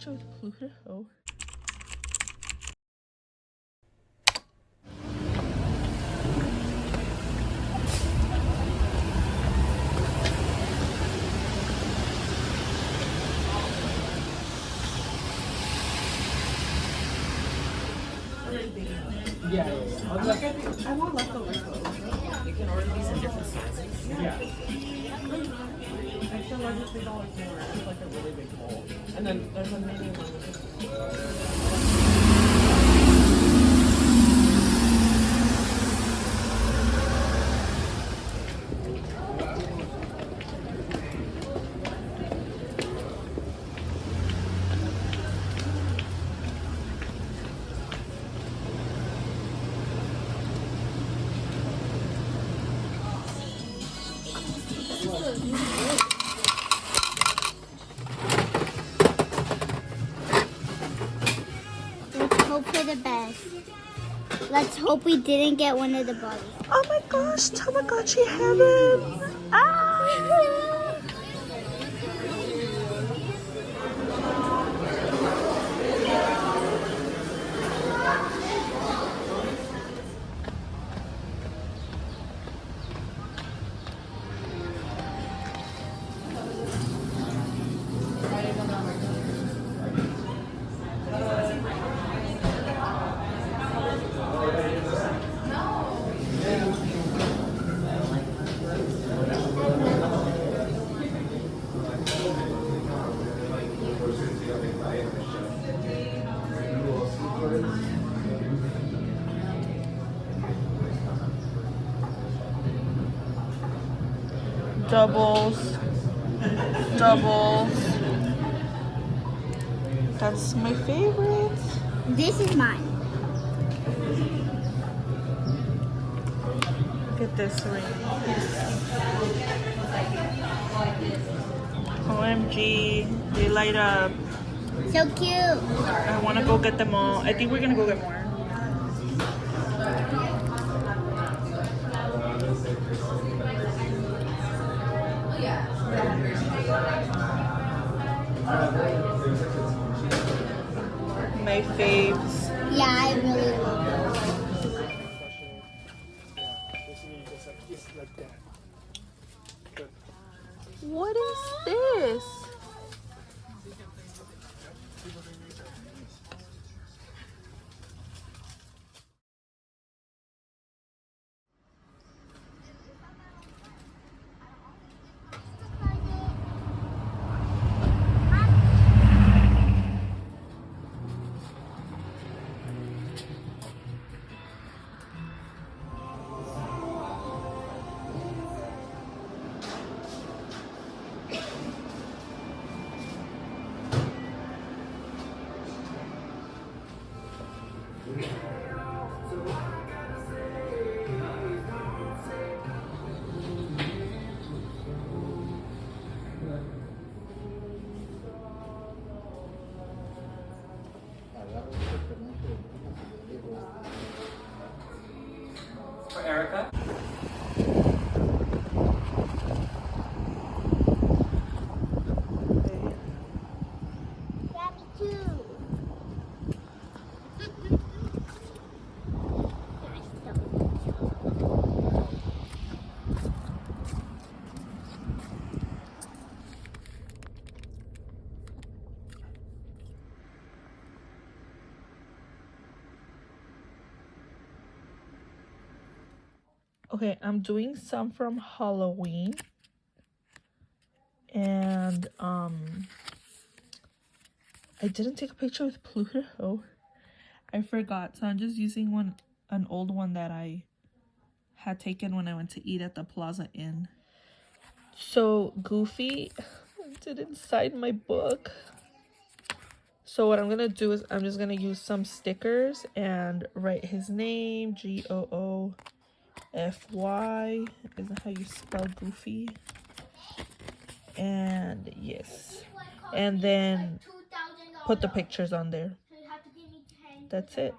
picture with Pluto. Yeah. I want leftovers. You can order these in different sizes. Yeah. Extra large is $3 more. It's like a really big bowl. And then there's a mini one. Let's hope for the best. Let's hope we didn't get one of the bodies. Oh my gosh, Tamagotchi heaven! Ah! Doubles. That's my favorite. This is mine. Look at this ring. OMG, they light up. So cute. I want to go get them all. I think we're gonna go get more. My faves. Yeah, I really love those. What is this? For Erica. Grab me too. Okay, I'm doing some from Halloween. And I didn't take a picture with Pluto. I forgot, so I'm just using an old one that I had taken when I went to eat at the Plaza Inn. So Goofy didn't sign my book. So what I'm gonna do is I'm just gonna use some stickers and write his name, Goofy. Is that how you spell Goofy? And yes, and then put the pictures on there. That's it.